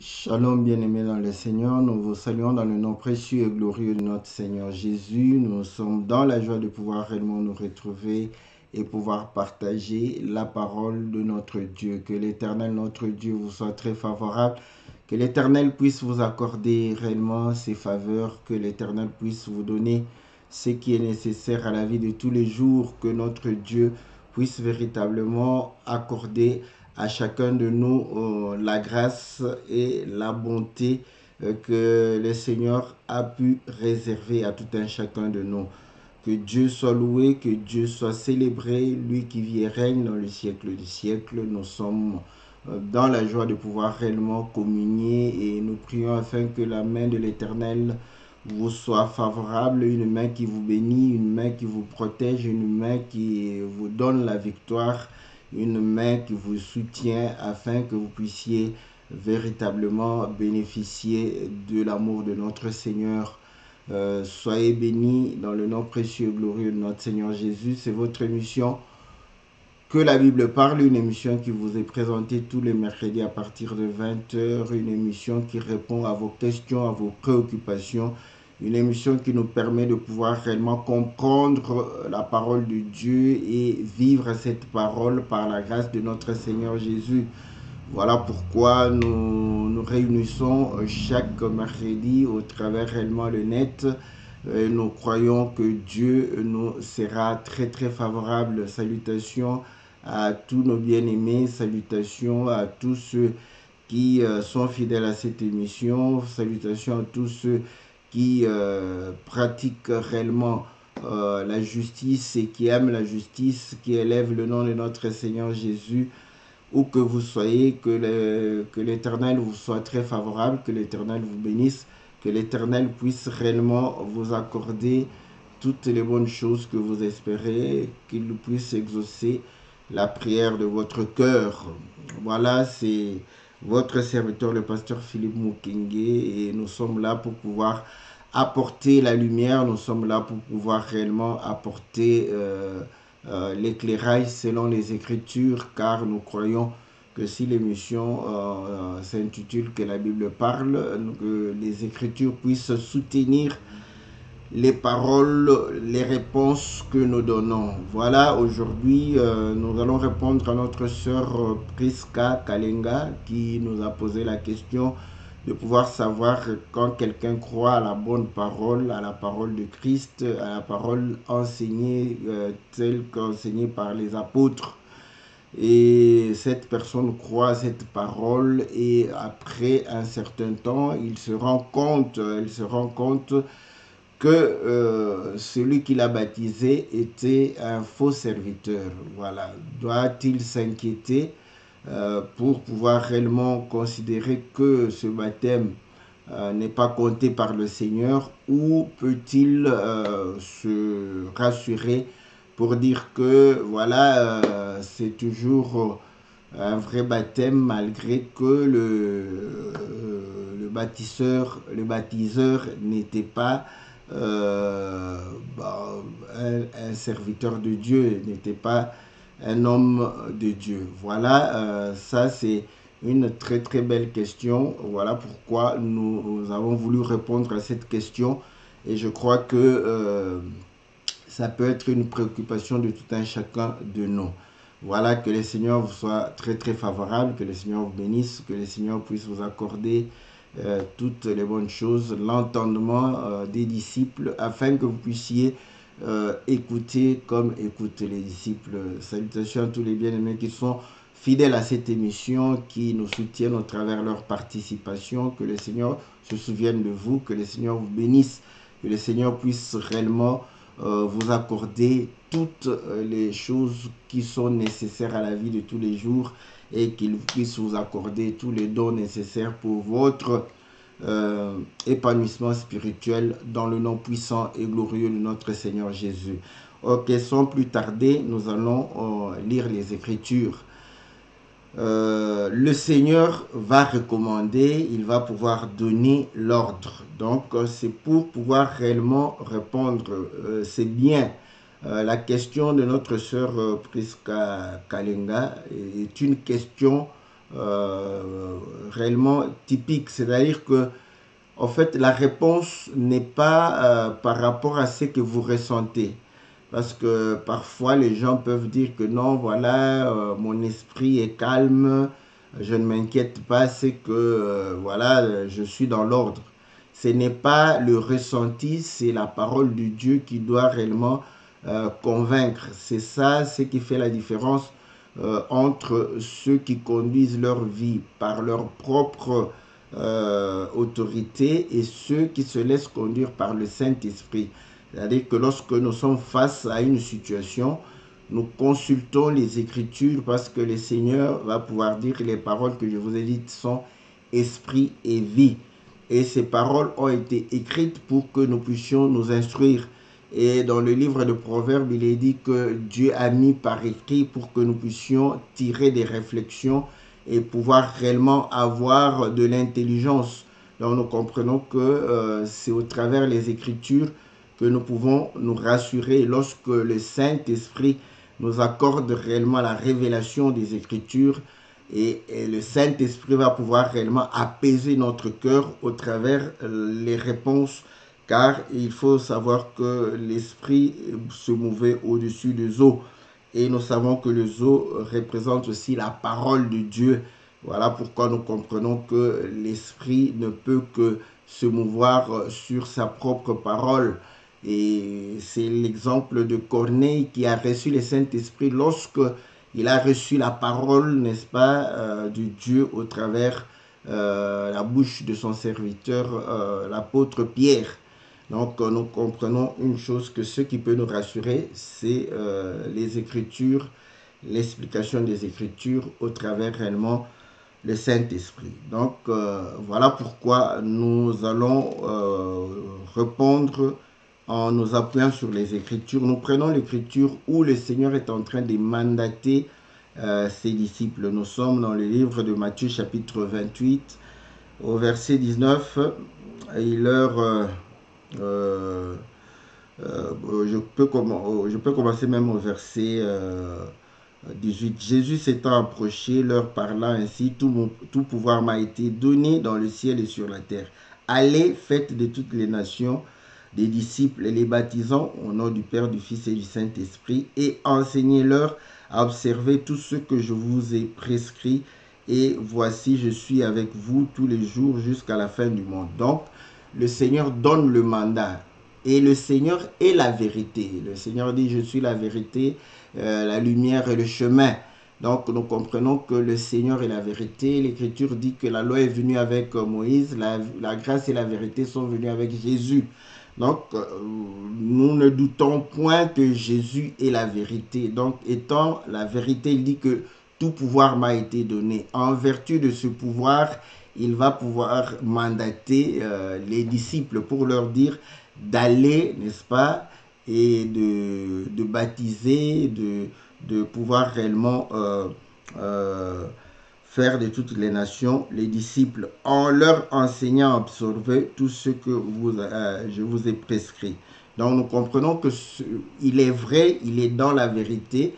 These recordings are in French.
Shalom bien-aimés dans le Seigneur, nous vous saluons dans le nom précieux et glorieux de notre Seigneur Jésus. Nous sommes dans la joie de pouvoir réellement nous retrouver et pouvoir partager la parole de notre Dieu. Que l'Éternel, notre Dieu, vous soit très favorable. Que l'Éternel puisse vous accorder réellement ses faveurs. Que l'Éternel puisse vous donner ce qui est nécessaire à la vie de tous les jours. Que notre Dieu puisse véritablement accorder à chacun de nous la grâce et la bonté que le Seigneur a pu réserver à tout un chacun de nous. Que Dieu soit loué, que Dieu soit célébré, lui qui vit et règne dans le siècle du siècle. Nous sommes dans la joie de pouvoir réellement communier et nous prions afin que la main de l'Éternel vous soit favorable, une main qui vous bénit, une main qui vous protège, une main qui vous donne la victoire, une main qui vous soutient afin que vous puissiez véritablement bénéficier de l'amour de notre Seigneur. Soyez bénis dans le nom précieux et glorieux de notre Seigneur Jésus. C'est votre émission Que la Bible parle, une émission qui vous est présentée tous les mercredis à partir de 20h, une émission qui répond à vos questions, à vos préoccupations, une émission qui nous permet de pouvoir réellement comprendre la parole de Dieu et vivre cette parole par la grâce de notre Seigneur Jésus. Voilà pourquoi nous réunissons chaque mercredi au travers réellement le net. Nous croyons que Dieu nous sera très très favorable. Salutations à tous nos bien-aimés, salutations à tous ceux qui sont fidèles à cette émission, salutations à tous ceux qui pratiquent réellement la justice et qui aiment la justice, qui élèvent le nom de notre Seigneur Jésus. Où que vous soyez, que l'Éternel vous soit très favorable, que l'Éternel vous bénisse, que l'Éternel puisse réellement vous accorder toutes les bonnes choses que vous espérez, qu'il puisse exaucer la prière de votre cœur. Voilà, c'est votre serviteur, le pasteur Philippe Mukenge, et nous sommes là pour pouvoir apporter la lumière, nous sommes là pour pouvoir réellement apporter l'éclairage selon les Écritures, car nous croyons que si l'émission s'intitule Que la Bible parle, que les Écritures puissent soutenir les paroles, les réponses que nous donnons. Voilà, aujourd'hui, nous allons répondre à notre sœur Priska Kalenga qui nous a posé la question de pouvoir savoir quand quelqu'un croit à la bonne parole, à la parole de Christ, à la parole enseignée telle qu'enseignée par les apôtres. Et cette personne croit à cette parole et après un certain temps, elle se rend compte que celui qui l'a baptisé était un faux serviteur. Voilà. Doit-il s'inquiéter pour pouvoir réellement considérer que ce baptême n'est pas compté par le Seigneur, ou peut-il se rassurer pour dire que voilà, c'est toujours un vrai baptême malgré que le baptiseur n'était pas un serviteur de Dieu, n'était pas un homme de Dieu. Voilà, ça c'est une très très belle question. Voilà pourquoi nous avons voulu répondre à cette question. Et je crois que ça peut être une préoccupation de tout un chacun de nous. Voilà, que le Seigneur vous soit très très favorable, que le Seigneur vous bénisse, que le Seigneur puisse vous accorder toutes les bonnes choses, l'entendement des disciples, afin que vous puissiez écouter comme écoutent les disciples. Salutations à tous les bien-aimés qui sont fidèles à cette émission, qui nous soutiennent au travers de leur participation. Que le Seigneur se souvienne de vous, que le Seigneur vous bénisse, que le Seigneur puisse réellement vous accorder toutes les choses qui sont nécessaires à la vie de tous les jours, et qu'il puisse vous accorder tous les dons nécessaires pour votre épanouissement spirituel dans le nom puissant et glorieux de notre Seigneur Jésus. Ok, sans plus tarder, nous allons lire les Écritures. Le Seigneur va recommander, il va pouvoir donner l'ordre. Donc, c'est pour pouvoir réellement répondre. C'est bien. La question de notre sœur Priska Kalenga est une question réellement typique. C'est-à-dire que, en fait, la réponse n'est pas par rapport à ce que vous ressentez. Parce que parfois, les gens peuvent dire que non, voilà, mon esprit est calme, je ne m'inquiète pas, c'est que, voilà, je suis dans l'ordre. Ce n'est pas le ressenti, c'est la parole de Dieu qui doit réellement convaincre. C'est ça, ce qui fait la différence entre ceux qui conduisent leur vie par leur propre autorité et ceux qui se laissent conduire par le Saint-Esprit. C'est-à-dire que lorsque nous sommes face à une situation, nous consultons les Écritures parce que le Seigneur va pouvoir dire que les paroles que je vous ai dites sont esprit et vie. Et ces paroles ont été écrites pour que nous puissions nous instruire. Et dans le livre de Proverbes, il est dit que Dieu a mis par écrit pour que nous puissions tirer des réflexions et pouvoir réellement avoir de l'intelligence. Donc nous comprenons que c'est au travers des Écritures que nous pouvons nous rassurer lorsque le Saint-Esprit nous accorde réellement la révélation des Écritures et le Saint-Esprit va pouvoir réellement apaiser notre cœur au travers les réponses, car il faut savoir que l'Esprit se mouvait au-dessus des eaux et nous savons que les eaux représentent aussi la parole de Dieu. Voilà pourquoi nous comprenons que l'Esprit ne peut que se mouvoir sur sa propre parole. Et c'est l'exemple de Corneille qui a reçu le Saint-Esprit lorsque il a reçu la parole, n'est-ce pas, de Dieu au travers la bouche de son serviteur, l'apôtre Pierre. Donc nous comprenons une chose, que ce qui peut nous rassurer, c'est les Écritures, l'explication des Écritures au travers réellement le Saint-Esprit. Donc voilà pourquoi nous allons répondre en nous appuyant sur les Écritures. Nous prenons l'Écriture où le Seigneur est en train de mandater ses disciples. Nous sommes dans le livre de Matthieu chapitre 28 au verset 19. Il leur... je peux commencer même au verset 18. Jésus s'étant approché, leur parla ainsi: tout pouvoir m'a été donné dans le ciel et sur la terre. Allez, faites de toutes les nations des disciples, les baptisant au nom du Père, du Fils et du Saint-Esprit, et enseignez-leur à observer tout ce que je vous ai prescrit. Et voici, je suis avec vous tous les jours jusqu'à la fin du monde. Donc, le Seigneur donne le mandat. Et le Seigneur est la vérité. Le Seigneur dit: je suis la vérité, la lumière et le chemin. Donc nous comprenons que le Seigneur est la vérité. L'Écriture dit que la loi est venue avec Moïse, la grâce et la vérité sont venues avec Jésus. Donc nous ne doutons point que Jésus est la vérité. Donc étant la vérité, il dit que tout pouvoir m'a été donné. En vertu de ce pouvoir, il va pouvoir mandater les disciples pour leur dire d'aller, n'est-ce pas, et de baptiser, de pouvoir réellement faire de toutes les nations les disciples en leur enseignant à absorber tout ce que je vous ai prescrit. Donc nous comprenons que il est vrai, il est dans la vérité,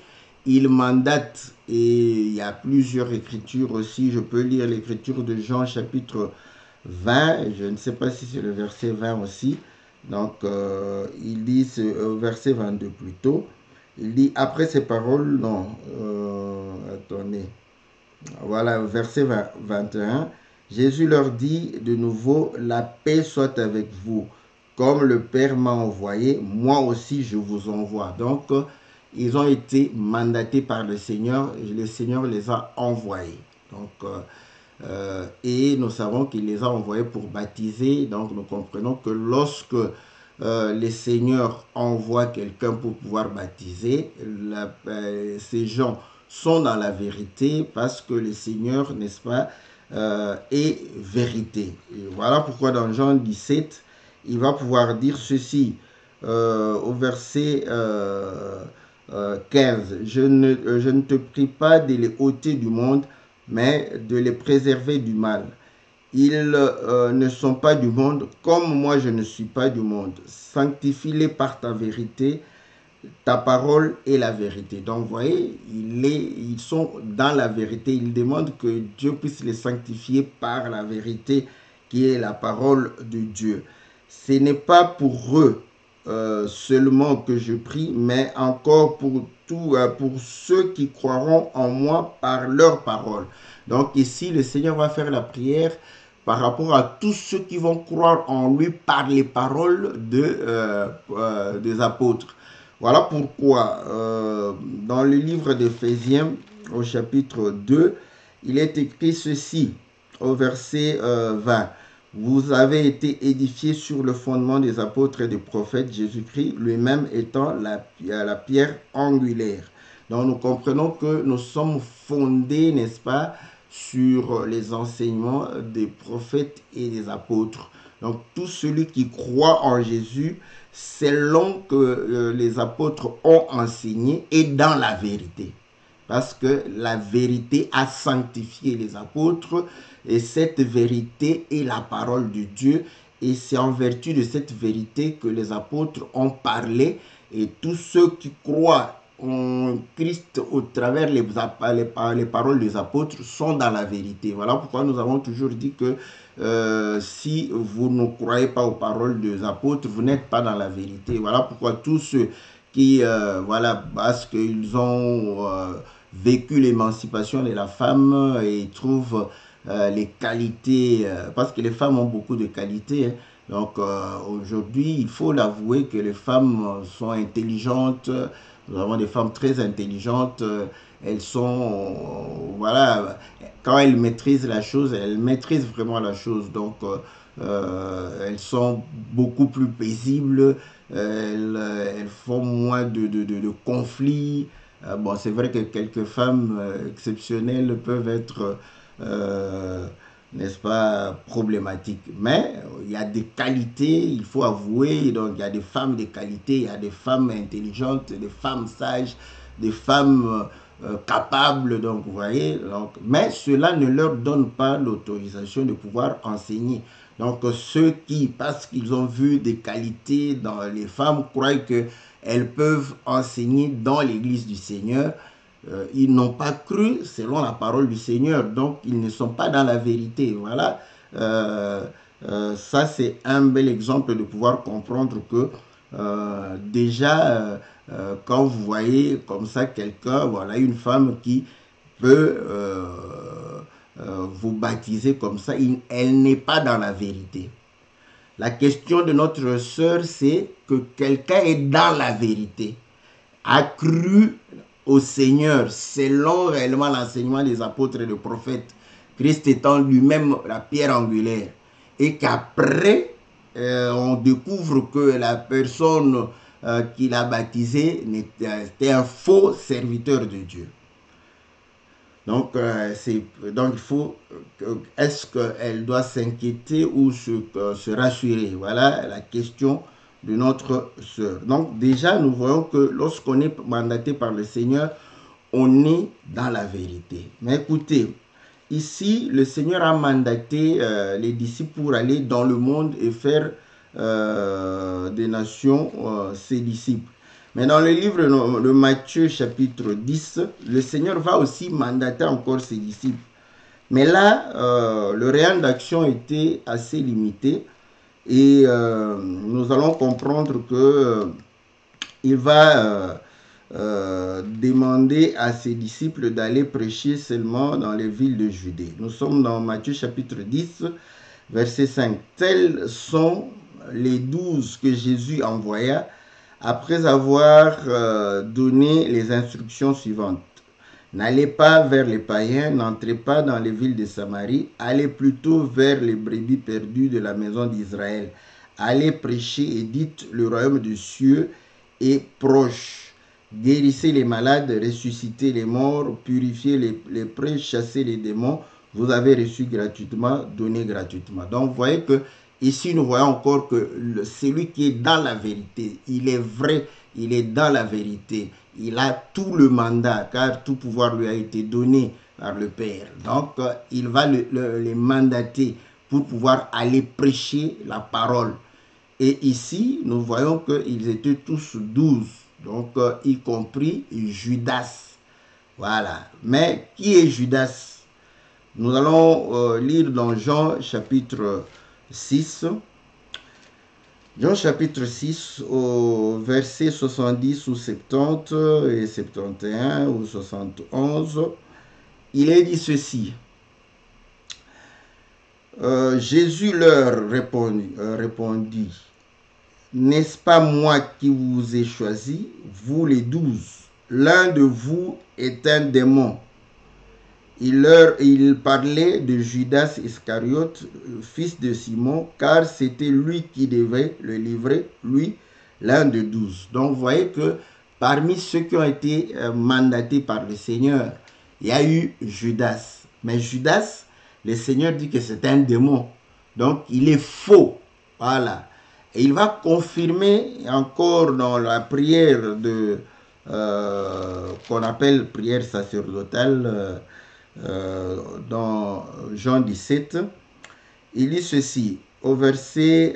il mandate, et il y a plusieurs écritures aussi. Je peux lire l'écriture de Jean chapitre 20, je ne sais pas si c'est le verset 20 aussi. Donc, il dit, verset 22 plutôt, il dit: après ces paroles, non, attendez, voilà, verset 21, Jésus leur dit de nouveau: la paix soit avec vous, comme le Père m'a envoyé, moi aussi je vous envoie. Donc, ils ont été mandatés par le Seigneur les a envoyés. Donc, et nous savons qu'il les a envoyés pour baptiser. Donc nous comprenons que lorsque le Seigneur envoie quelqu'un pour pouvoir baptiser, ces gens sont dans la vérité parce que le Seigneur, n'est-ce pas, est vérité. Et voilà pourquoi dans Jean 17, il va pouvoir dire ceci au verset 15. Je ne te prie pas de les ôter du monde, mais de les préserver du mal. Ils ne sont pas du monde, comme moi je ne suis pas du monde. Sanctifie-les par ta vérité. ta parole est la vérité. Donc, vous voyez, ils sont dans la vérité. Ils demandent que Dieu puisse les sanctifier par la vérité qui est la parole de Dieu. Ce n'est pas pour eux seulement que je prie, mais encore pour ceux qui croiront en moi par leur parole. Donc ici, le Seigneur va faire la prière par rapport à tous ceux qui vont croire en lui par les paroles des apôtres. Voilà pourquoi, dans le livre d'Éphésiens, au chapitre 2, il est écrit ceci, au verset 20. Vous avez été édifiés sur le fondement des apôtres et des prophètes, Jésus-Christ lui-même étant la pierre angulaire. Donc nous comprenons que nous sommes fondés, n'est-ce pas, sur les enseignements des prophètes et des apôtres. Donc tout celui qui croit en Jésus, selon que les apôtres ont enseigné, est dans la vérité. Parce que la vérité a sanctifié les apôtres et cette vérité est la parole de Dieu. Et c'est en vertu de cette vérité que les apôtres ont parlé et tous ceux qui croient en Christ au travers les paroles des apôtres sont dans la vérité. Voilà pourquoi nous avons toujours dit que si vous ne croyez pas aux paroles des apôtres, vous n'êtes pas dans la vérité. Voilà pourquoi tous ceux qui, voilà, parce qu'ils ont vécu l'émancipation de la femme et trouvent les qualités, parce que les femmes ont beaucoup de qualités. Hein. Donc aujourd'hui, il faut l'avouer que les femmes sont intelligentes. Nous avons des femmes très intelligentes. Elles sont, voilà, quand elles maîtrisent la chose, elles maîtrisent vraiment la chose. Donc elles sont beaucoup plus paisibles. Elles font moins de conflits. Bon, c'est vrai que quelques femmes exceptionnelles peuvent être, n'est-ce pas, problématiques. Mais il y a des qualités, il faut avouer. Donc, il y a des femmes de qualité, il y a des femmes intelligentes, des femmes sages, des femmes capables. Donc, vous voyez. Donc, mais cela ne leur donne pas l'autorisation de pouvoir enseigner. Donc, ceux qui, parce qu'ils ont vu des qualités dans les femmes, croient qu'elles peuvent enseigner dans l'église du Seigneur. Ils n'ont pas cru selon la parole du Seigneur, donc ils ne sont pas dans la vérité. Voilà, ça c'est un bel exemple de pouvoir comprendre que déjà, quand vous voyez comme ça quelqu'un, voilà, une femme qui peut vous baptiser comme ça, elle n'est pas dans la vérité. La question de notre sœur, c'est que quelqu'un est dans la vérité, a cru au Seigneur selon réellement l'enseignement des apôtres et des prophètes, Christ étant lui-même la pierre angulaire, et qu'après on découvre que la personne qui l'a baptisé était un faux serviteur de Dieu. Donc, donc il faut, est-ce qu'elle doit s'inquiéter ou se rassurer? Voilà la question de notre sœur. Donc déjà, nous voyons que lorsqu'on est mandaté par le Seigneur, on est dans la vérité. Mais écoutez, ici, le Seigneur a mandaté les disciples pour aller dans le monde et faire des nations ses disciples. Mais dans le livre de Matthieu chapitre 10, le Seigneur va aussi mandater encore ses disciples. Mais là, le rayon d'action était assez limité. Et nous allons comprendre que il va demander à ses disciples d'aller prêcher seulement dans les villes de Judée. Nous sommes dans Matthieu chapitre 10, verset 5. Tels sont les 12 que Jésus envoya après avoir donné les instructions suivantes. N'allez pas vers les païens, n'entrez pas dans les villes de Samarie, allez plutôt vers les brebis perdues de la maison d'Israël. Allez prêcher et dites, le royaume des cieux est proche. Guérissez les malades, ressuscitez les morts, purifiez les prêts, chassez les démons. Vous avez reçu gratuitement, donnez gratuitement. Donc vous voyez que ici nous voyons encore que celui qui est dans la vérité, il est vrai, il est dans la vérité. Il a tout le mandat, car tout pouvoir lui a été donné par le Père. Donc, il va les mandater pour pouvoir aller prêcher la parole. Et ici, nous voyons qu'ils étaient tous 12. Donc, y compris Judas. Voilà. Mais qui est Judas? Nous allons lire dans Jean chapitre 6. Jean chapitre 6 au verset 70 ou 70 et 71 ou 71. Il est dit ceci. Jésus leur répondit, n'est-ce pas moi qui vous ai choisi, vous les 12? L'un de vous est un démon. Il parlait de Judas Iscariote, fils de Simon, car c'était lui qui devait le livrer, lui, l'un de 12. Donc, vous voyez que parmi ceux qui ont été mandatés par le Seigneur, il y a eu Judas. Mais Judas, le Seigneur dit que c'est un démon. Donc, il est faux. Voilà. Et il va confirmer encore dans la prière qu'on appelle prière sacerdotale, dans Jean 17, il dit ceci, au verset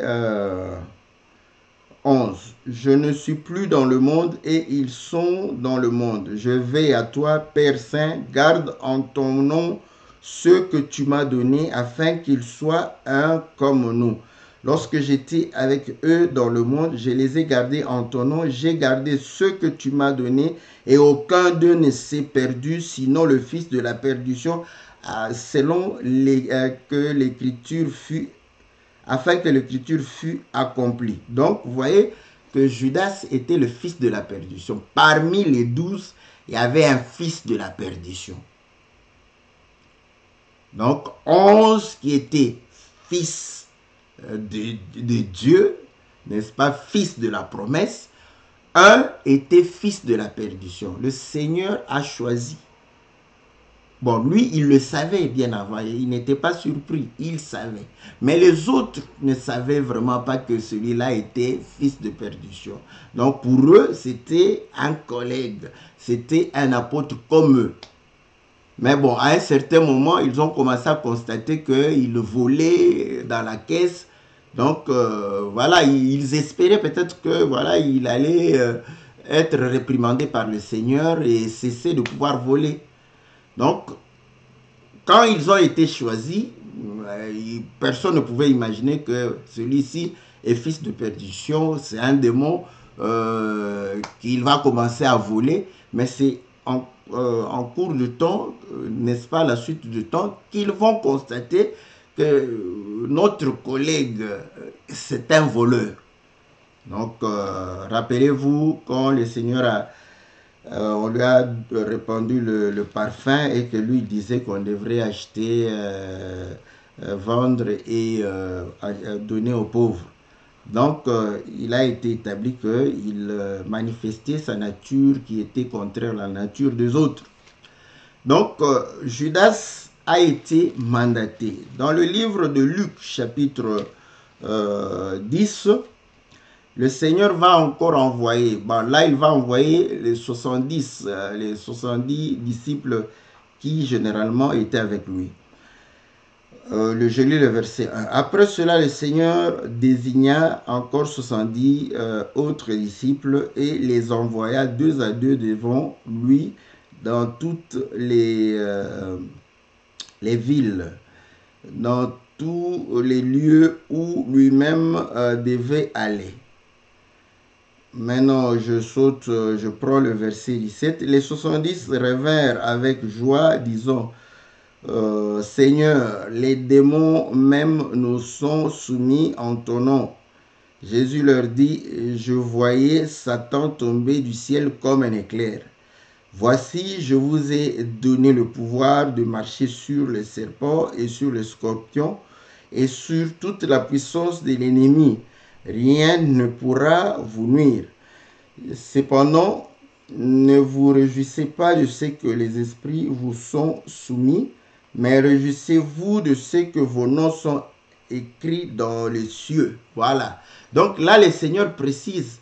11, « Je ne suis plus dans le monde et ils sont dans le monde. Je vais à toi, Père Saint, garde en ton nom ceux que tu m'as donnés, afin qu'ils soient un comme nous. Lorsque j'étais avec eux dans le monde, je les ai gardés en ton nom. J'ai gardé ceux que tu m'as donnés, et aucun d'eux ne s'est perdu, sinon le fils de la perdition, selon que l'écriture fut, afin que l'écriture fût accomplie. » Donc, vous voyez que Judas était le fils de la perdition. Parmi les 12, il y avait un fils de la perdition. Donc, 11 qui étaient fils de Dieu, n'est-ce pas, fils de la promesse. Un était fils de la perdition. Le Seigneur a choisi. Bon, lui, il le savait bien avant. Il n'était pas surpris. Il savait. Mais les autres ne savaient vraiment pas que celui-là était fils de perdition. Donc, pour eux, c'était un collègue. C'était un apôtre comme eux. Mais bon, à un certain moment, ils ont commencé à constater qu'il volait dans la caisse. Donc, voilà, ils espéraient peut-être que, voilà, il allait être réprimandé par le Seigneur et cesser de pouvoir voler. Donc, quand ils ont été choisis, personne ne pouvait imaginer que celui-ci est fils de perdition, c'est un démon, qu'il va commencer à voler. Mais c'est en cours de temps, n'est-ce pas, la suite du temps, qu'ils vont constater que notre collègue, c'est un voleur. Donc, rappelez-vous quand le Seigneur on lui a répandu le parfum et que lui disait qu'on devrait acheter, vendre et donner aux pauvres. Donc, il a été établi qu'il manifestait sa nature qui était contraire à la nature des autres. Donc, Judas a été mandaté. Dans le livre de Luc, chapitre 10, le Seigneur va encore envoyer. Bon, là, il va envoyer les 70 disciples qui, généralement, étaient avec lui. Je lis le verset 1. Après cela, le Seigneur désigna encore 70 autres disciples et les envoya 2 à 2 devant lui dans toutes les villes, dans tous les lieux où lui-même devait aller. Maintenant, je prends le verset 17. Les 70 revinrent avec joie, disant, Seigneur, les démons même nous sont soumis en ton nom. Jésus leur dit, je voyais Satan tomber du ciel comme un éclair. Voici, je vous ai donné le pouvoir de marcher sur les serpents et sur les scorpions et sur toute la puissance de l'ennemi. Rien ne pourra vous nuire. Cependant, ne vous réjouissez pas de ce que les esprits vous sont soumis, mais réjouissez-vous de ce que vos noms sont écrits dans les cieux. Voilà. Donc là, le Seigneur précise,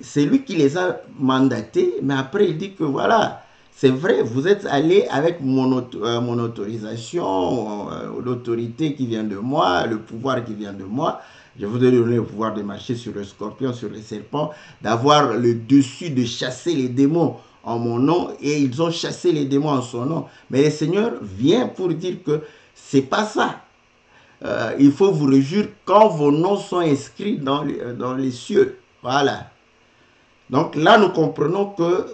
c'est lui qui les a mandatés, mais après il dit que voilà, c'est vrai, vous êtes allés avec mon autorisation, l'autorité qui vient de moi, le pouvoir qui vient de moi. Je vous ai donné le pouvoir de marcher sur le scorpion, sur les serpents, d'avoir le dessus de chasser les démons en mon nom, et ils ont chassé les démons en son nom. Mais le Seigneur vient pour dire que c'est pas ça. Il faut vous réjouir quand vos noms sont inscrits dans les cieux. Voilà. Donc là, nous comprenons que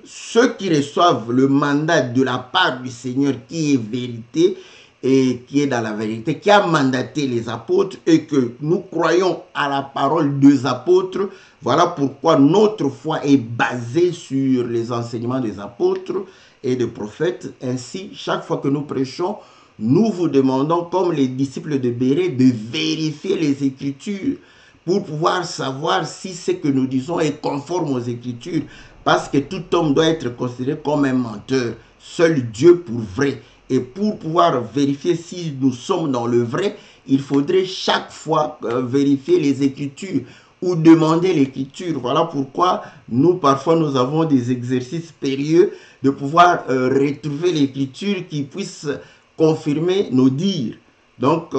ceux qui reçoivent le mandat de la part du Seigneur qui est vérité et qui est dans la vérité, qui a mandaté les apôtres et que nous croyons à la parole des apôtres, voilà pourquoi notre foi est basée sur les enseignements des apôtres et des prophètes. Ainsi, chaque fois que nous prêchons, nous vous demandons, comme les disciples de Bérée, de vérifier les Écritures pour pouvoir savoir si ce que nous disons est conforme aux Écritures. Parce que tout homme doit être considéré comme un menteur. Seul Dieu pour vrai. Et pour pouvoir vérifier si nous sommes dans le vrai, il faudrait chaque fois vérifier les Écritures ou demander l'Écriture. Voilà pourquoi nous, parfois, nous avons des exercices périlleux de pouvoir retrouver l'Écriture qui puisse confirmer nos dires. Donc,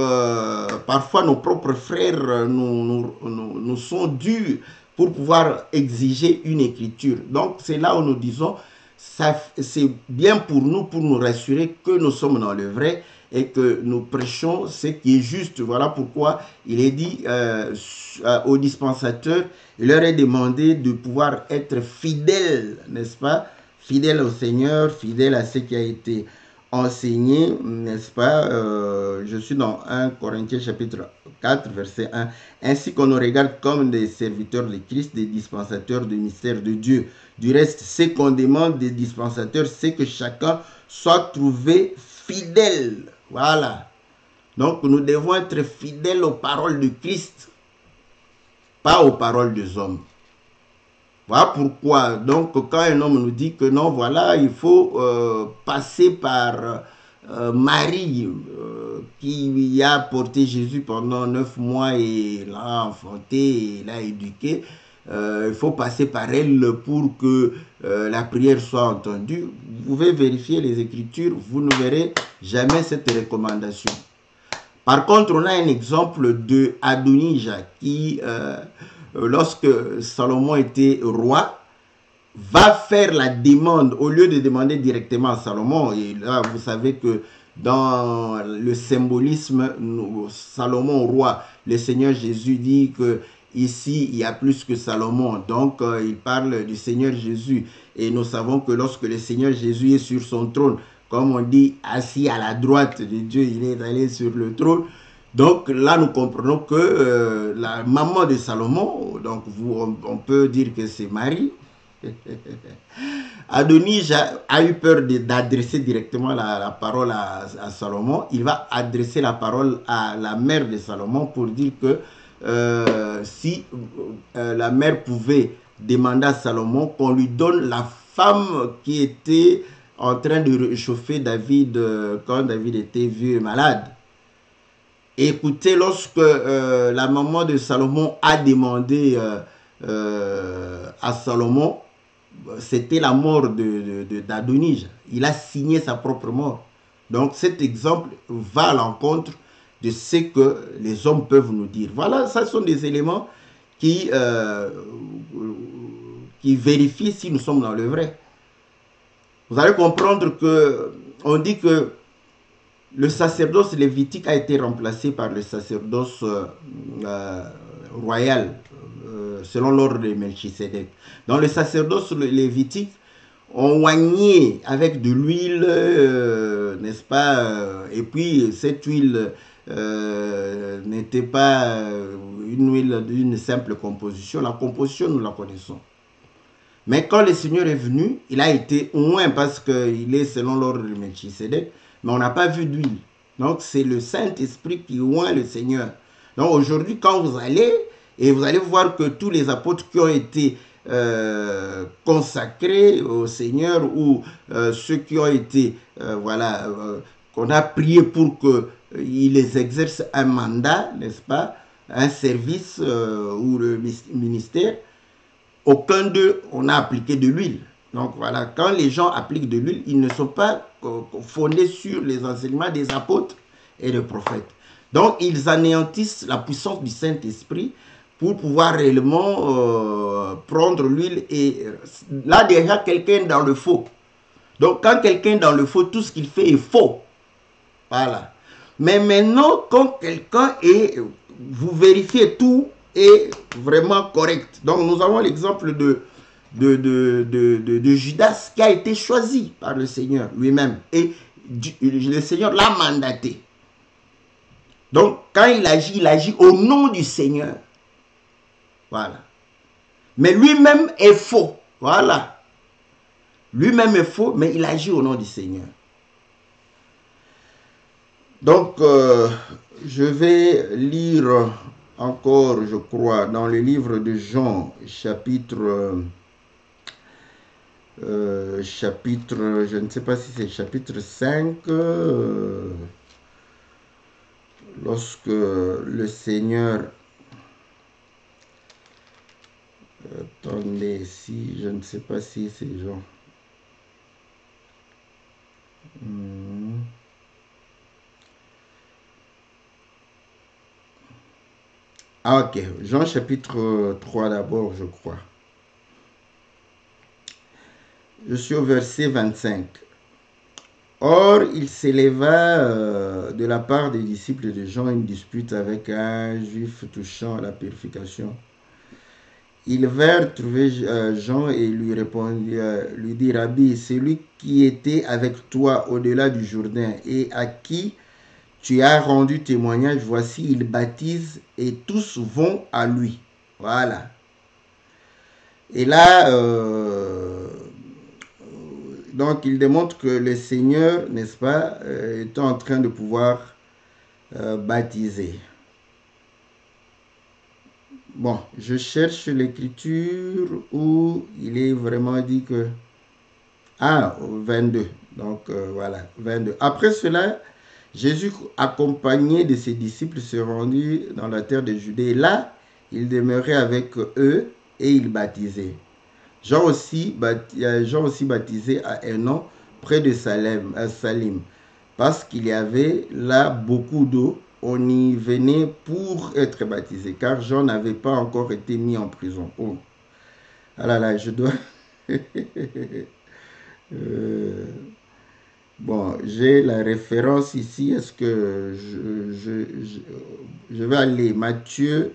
parfois, nos propres frères nous sont durs pour pouvoir exiger une écriture. Donc, c'est là où nous disons, c'est bien pour nous rassurer que nous sommes dans le vrai et que nous prêchons ce qui est juste. Voilà pourquoi il est dit aux dispensateurs, il leur est demandé de pouvoir être fidèles, n'est-ce pas? Fidèles au Seigneur, fidèles à ce qui a été enseigné, n'est-ce pas? Je suis dans 1 Corinthiens chapitre 4, verset 1. Ainsi qu'on nous regarde comme des serviteurs de Christ, des dispensateurs du mystère de Dieu. Du reste, ce qu'on demande des dispensateurs, c'est que chacun soit trouvé fidèle. Voilà. Donc, nous devons être fidèles aux paroles de Christ, pas aux paroles des hommes. Voilà pourquoi, donc, quand un homme nous dit que non, voilà, il faut passer par Marie, qui a porté Jésus pendant 9 mois et l'a enfanté et l'a éduqué, il faut passer par elle pour que la prière soit entendue. Vous pouvez vérifier les Écritures, vous ne verrez jamais cette recommandation. Par contre, on a un exemple de Adonija qui, lorsque Salomon était roi, va faire la demande, au lieu de demander directement à Salomon. Et là, vous savez que dans le symbolisme, Salomon roi, le Seigneur Jésus dit que ici, il y a plus que Salomon. Donc, il parle du Seigneur Jésus. Et nous savons que lorsque le Seigneur Jésus est sur son trône, comme on dit, assis à la droite de Dieu, il est allé sur le trône. Donc là, nous comprenons que la maman de Salomon, donc on peut dire que c'est Marie. Adonija a eu peur d'adresser directement la parole à Salomon. Il va adresser la parole à la mère de Salomon pour dire que si la mère pouvait demander à Salomon qu'on lui donne la femme qui était en train de réchauffer David quand David était vieux et malade. Écoutez, lorsque la maman de Salomon a demandé à Salomon, c'était la mort d'Adonija. Il a signé sa propre mort. Donc cet exemple va à l'encontre de ce que les hommes peuvent nous dire. Voilà, ça sont des éléments qui vérifient si nous sommes dans le vrai. Vous allez comprendre que on dit que le sacerdoce lévitique a été remplacé par le sacerdoce royal, selon l'ordre de Melchisédek. Dans le sacerdoce lévitique, on oignait avec de l'huile, n'est-ce pas? Et puis cette huile n'était pas une huile d'une simple composition. La composition, nous la connaissons. Mais quand le Seigneur est venu, il a été oint parce qu'il est selon l'ordre de Melchisédek, mais on n'a pas vu d'huile. Donc c'est le Saint-Esprit qui oint le Seigneur. Donc aujourd'hui, quand vous allez, et vous allez voir que tous les apôtres qui ont été consacrés au Seigneur, ou ceux qui ont été, voilà, qu'on a prié pour qu'ils les exercent un mandat, n'est-ce pas, un service ou le ministère, aucun d'eux on a appliqué de l'huile. Donc voilà, quand les gens appliquent de l'huile, ils ne sont pas fondés sur les enseignements des apôtres, et de prophètes. Donc, ils anéantissent la puissance du Saint-Esprit pour pouvoir réellement prendre l'huile. Et là, déjà, quelqu'un dans le faux. Donc, quand quelqu'un est dans le faux, tout ce qu'il fait est faux. Voilà. Mais maintenant, quand quelqu'un est... Vous vérifiez tout est vraiment correct. Donc, nous avons l'exemple de Judas qui a été choisi par le Seigneur lui-même. Et le Seigneur l'a mandaté. Donc, quand il agit au nom du Seigneur. Voilà. Mais lui-même est faux. Voilà. Lui-même est faux, mais il agit au nom du Seigneur. Donc, je vais lire encore, je crois, dans le livre de Jean, chapitre, je ne sais pas si c'est chapitre 5, lorsque le Seigneur, attendez, si, je ne sais pas si c'est Jean. Ah, ok, Jean chapitre 3 d'abord, je crois. Je suis au verset 25. Or, il s'éleva de la part des disciples de Jean une dispute avec un juif touchant à la purification. Ils vinrent trouver Jean et lui répondirent, lui dit, Rabbi, celui qui était avec toi au-delà du Jourdain et à qui tu as rendu témoignage, voici, il baptise et tous vont à lui. Voilà. Et là, donc il démontre que le Seigneur, n'est-ce pas, est en train de pouvoir baptiser. Bon, je cherche l'écriture où il est vraiment dit que... Ah, 22. Donc, voilà, 22. Après cela, Jésus, accompagné de ses disciples, se rendit dans la terre de Judée. Et là, il demeurait avec eux et il baptisait. Jean aussi baptisé à Hénon, près de Salim, parce qu'il y avait là beaucoup d'eau. On y venait pour être baptisé, car Jean n'avait pas encore été mis en prison. Oh, ah là là, je dois... Bon, j'ai la référence ici. Est-ce que je vais aller Matthieu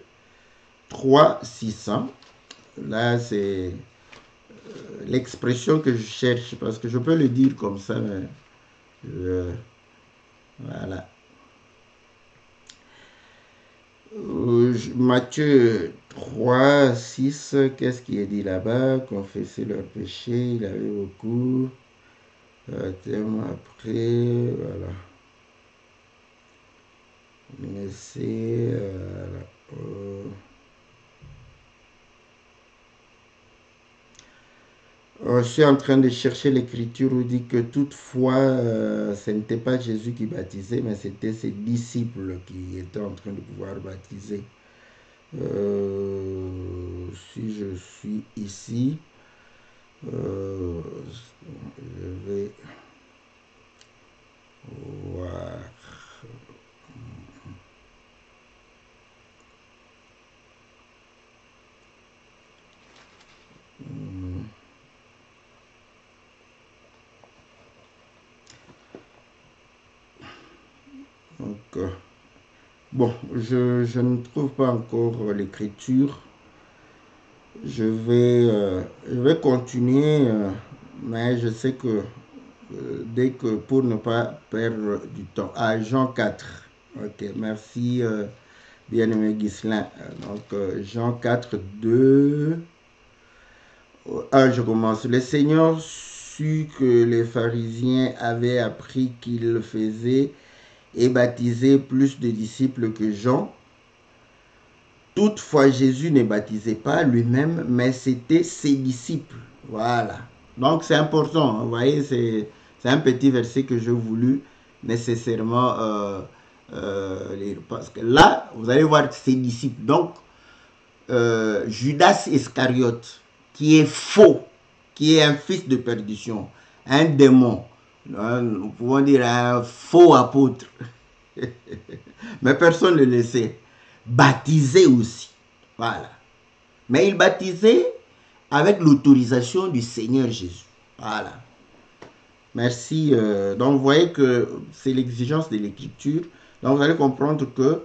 3, 600. Là, c'est l'expression que je cherche, parce que je peux le dire comme ça, mais voilà. Matthieu 3, 6, qu'est-ce qui est dit là-bas? Confesser leurs péchés, il avait beaucoup. Terme après, voilà. Laissez, je suis en train de chercher l'écriture où dit que toutefois, ce n'était pas Jésus qui baptisait, mais c'était ses disciples qui étaient en train de pouvoir baptiser. Si je suis ici, je vais voir. Donc, bon, je ne trouve pas encore l'écriture. Je vais continuer, mais je sais que dès que pour ne pas perdre du temps. À Jean 4. Ok, merci bien-aimé Ghislain. Donc Jean 4, 2. 1, je commence. Le Seigneur sut que les pharisiens avaient appris qu'il faisait et baptisait plus de disciples que Jean. Toutefois, Jésus ne baptisait pas lui-même, mais c'était ses disciples. Voilà. Donc, c'est important. Vous voyez, c'est un petit verset que j'ai voulu nécessairement lire. Parce que là, vous allez voir ses disciples. Donc, Judas Iscariote, qui est faux, qui est un fils de perdition, un démon, nous pouvons dire un faux apôtre. Mais personne ne le sait. Baptisé aussi. Voilà. Mais il baptisait avec l'autorisation du Seigneur Jésus. Voilà. Merci. Donc, vous voyez que c'est l'exigence de l'Écriture. Donc, vous allez comprendre que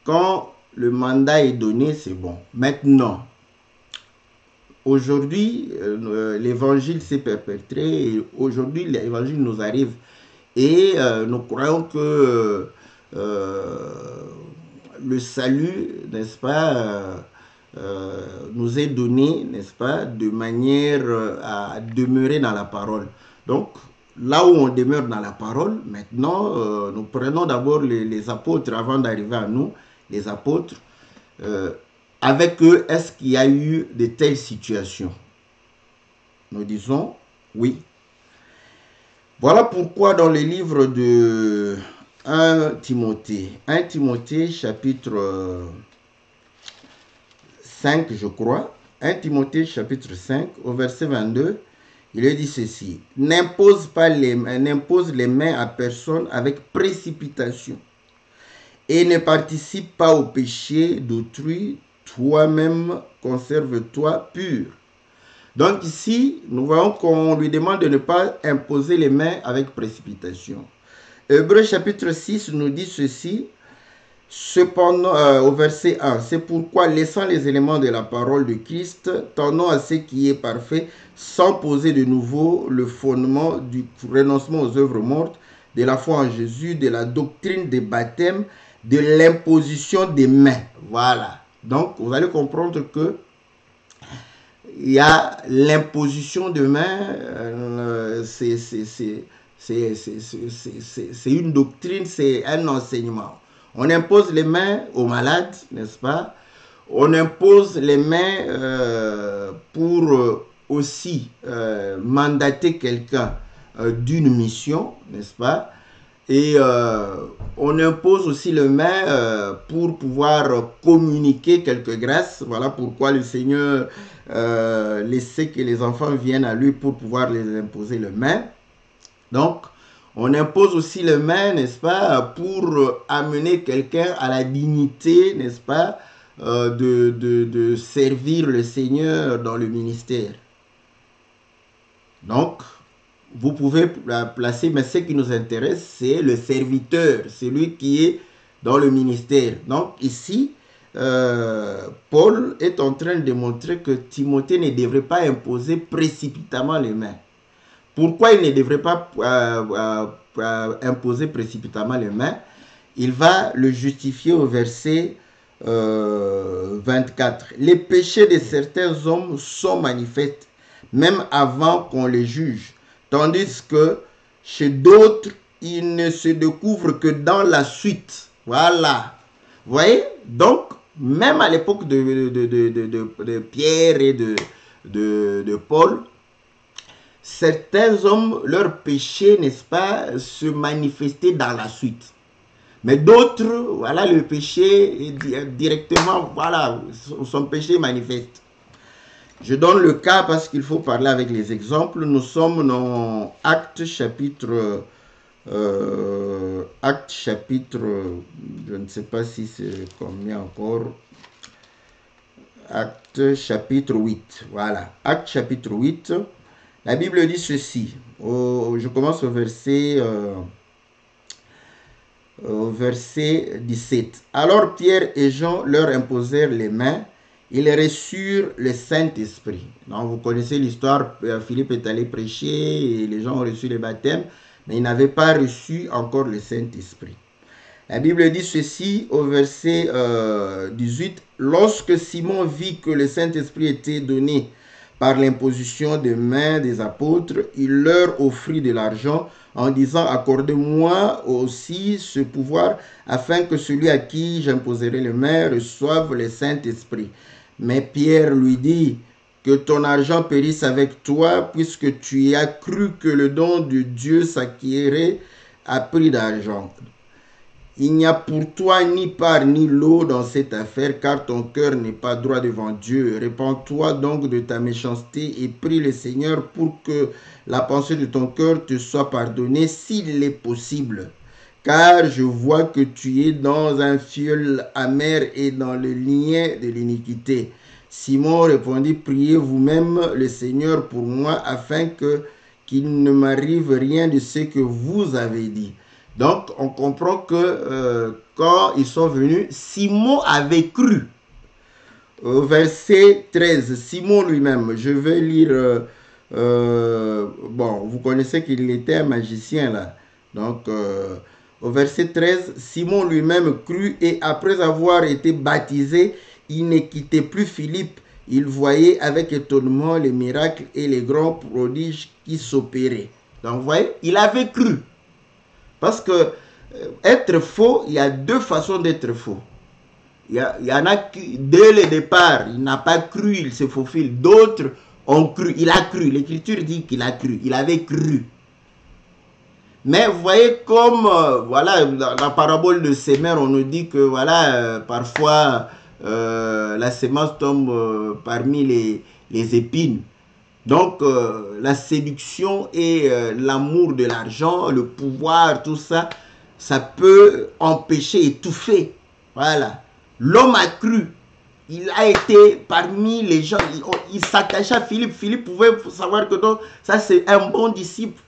quand le mandat est donné, c'est bon. Maintenant, aujourd'hui, l'évangile s'est perpétré. Et aujourd'hui, l'évangile nous arrive. Et nous croyons que le salut, n'est-ce pas, nous est donné, n'est-ce pas, de manière à demeurer dans la parole. Donc, là où on demeure dans la parole, maintenant, nous prenons d'abord les apôtres avant d'arriver à nous, les apôtres. Avec eux, est-ce qu'il y a eu de telles situations? Nous disons oui. Voilà pourquoi dans le livre de 1 Timothée chapitre 5, je crois, 1 Timothée chapitre 5, au verset 22, il est dit ceci: n'impose les mains à personne avec précipitation et ne participe pas au péché d'autrui, toi-même conserve-toi pur. Donc ici, nous voyons qu'on lui demande de ne pas imposer les mains avec précipitation. Hébreux chapitre 6 nous dit ceci, cependant, au verset 1, c'est pourquoi, laissant les éléments de la parole de Christ, tendons à ce qui est parfait, sans poser de nouveau le fondement du renoncement aux œuvres mortes, de la foi en Jésus, de la doctrine des baptêmes, de l'imposition des mains. Voilà. Donc, vous allez comprendre que il y a l'imposition de main, c'est une doctrine, c'est un enseignement. On impose les mains aux malades, n'est-ce pas? On impose les mains pour aussi mandater quelqu'un d'une mission, n'est-ce pas? Et on impose aussi les mains pour pouvoir communiquer quelques grâces. Voilà pourquoi le Seigneur laissait que les enfants viennent à lui pour pouvoir les imposer les mains. Donc, on impose aussi les mains, n'est-ce pas, pour amener quelqu'un à la dignité, n'est-ce pas, de servir le Seigneur dans le ministère. Donc, vous pouvez placer, mais ce qui nous intéresse, c'est le serviteur, celui qui est dans le ministère. Donc ici, Paul est en train de démontrer que Timothée ne devrait pas imposer précipitamment les mains. Pourquoi il ne devrait pas imposer précipitamment les mains? Il va le justifier au verset 24. Les péchés de certains hommes sont manifestes, même avant qu'on les juge. Tandis que chez d'autres, il ne se découvre que dans la suite. Voilà. Vous voyez? Donc, même à l'époque de Pierre et de Paul, certains hommes, leur péché, n'est-ce pas, se manifestait dans la suite. Mais d'autres, voilà, le péché est directement, voilà, son péché manifeste. Je donne le cas parce qu'il faut parler avec les exemples. Nous sommes dans Actes chapitre, je ne sais pas si c'est combien encore, Actes chapitre 8, voilà, Actes chapitre 8, la Bible dit ceci, je commence au verset 17. Alors Pierre et Jean leur imposèrent les mains. Ils reçurent le Saint-Esprit. Donc, vous connaissez l'histoire, Philippe est allé prêcher et les gens ont reçu le baptême, mais ils n'avaient pas reçu encore le Saint-Esprit. La Bible dit ceci au verset 18. Lorsque Simon vit que le Saint-Esprit était donné par l'imposition des mains des apôtres, il leur offrit de l'argent en disant: accordez-moi aussi ce pouvoir afin que celui à qui j'imposerai les mains reçoive le Saint-Esprit. Mais Pierre lui dit: que ton argent périsse avec toi, puisque tu as cru que le don de Dieu s'acquérait à prix d'argent. Il n'y a pour toi ni part ni lot dans cette affaire, car ton cœur n'est pas droit devant Dieu. Répands-toi donc de ta méchanceté et prie le Seigneur pour que la pensée de ton cœur te soit pardonnée, s'il est possible. car je vois que tu es dans un fiel amer et dans le lien de l'iniquité. Simon répondit, priez vous-même le Seigneur pour moi, afin qu'il ne m'arrive rien de ce que vous avez dit. Donc, on comprend que quand ils sont venus, Simon avait cru. Au verset 13, Simon lui-même, je vais lire, bon, vous connaissez qu'il était un magicien là. Donc, au verset 13, Simon lui-même crut et après avoir été baptisé, il ne quittait plus Philippe. Il voyait avec étonnement les miracles et les grands prodiges qui s'opéraient. Donc, vous voyez, il avait cru. Parce que être faux, il y a deux façons d'être faux. Il y en a qui, dès le départ, il n'a pas cru, il se faufile. D'autres ont cru, il a cru. L'Écriture dit qu'il a cru, il avait cru. Mais vous voyez comme, voilà, dans la parabole de sémère, on nous dit que, voilà, parfois, la sémence tombe parmi les épines. Donc, la séduction et l'amour de l'argent, le pouvoir, tout ça, ça peut empêcher, étouffer. Voilà. L'homme a cru. Il a été parmi les gens. Il s'attachait à Philippe. Philippe pouvait savoir que donc, ça c'est un bon disciple.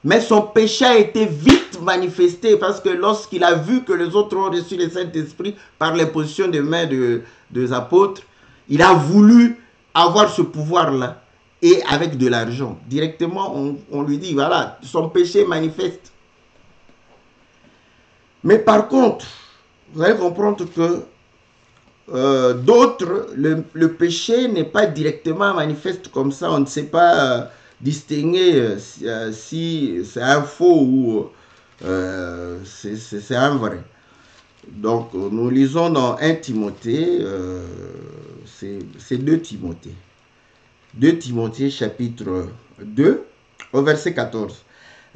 Mais son péché a été vite manifesté parce que lorsqu'il a vu que les autres ont reçu le Saint-Esprit par l'imposition des mains des apôtres, il a voulu avoir ce pouvoir-là et avec de l'argent. Directement, on lui dit, voilà, son péché manifeste. Mais par contre, vous allez comprendre que d'autres, le péché n'est pas directement manifeste comme ça. On ne sait pas distinguer si c'est un faux ou c'est un vrai. Donc, nous lisons dans 1 Timothée, c'est 2 Timothée. 2 Timothée chapitre 2, au verset 14.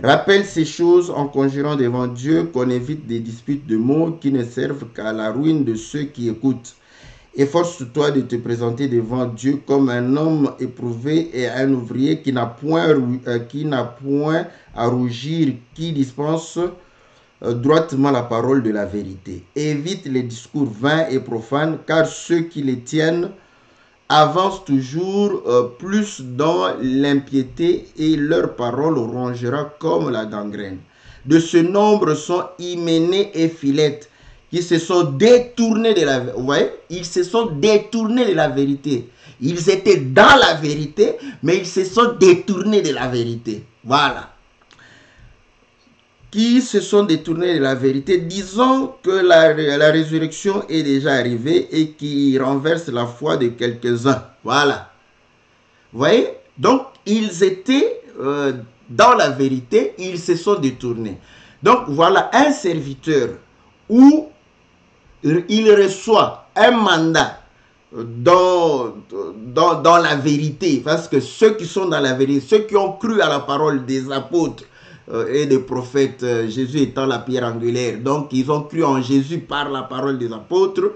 Rappelle ces choses en conjurant devant Dieu qu'on évite des disputes de mots qui ne servent qu'à la ruine de ceux qui écoutent. Efforce-toi de te présenter devant Dieu comme un homme éprouvé et un ouvrier qui n'a point à rougir, qui dispense droitement la parole de la vérité. Évite les discours vains et profanes, car ceux qui les tiennent avancent toujours plus dans l'impiété et leur parole rongera comme la gangrène. De ce nombre sont Hyménée et Philette, qui se sont détournés de la vérité. Vous voyez, ils se sont détournés de la vérité. Ils étaient dans la vérité, mais ils se sont détournés de la vérité. Voilà. Qui se sont détournés de la vérité, disons que la résurrection est déjà arrivée et qui renverse la foi de quelques-uns. Voilà. Vous voyez? Donc, ils étaient dans la vérité, ils se sont détournés. Donc, voilà un serviteur où il reçoit un mandat dans la vérité, parce que ceux qui sont dans la vérité, ceux qui ont cru à la parole des apôtres et des prophètes, Jésus étant la pierre angulaire, donc ils ont cru en Jésus par la parole des apôtres,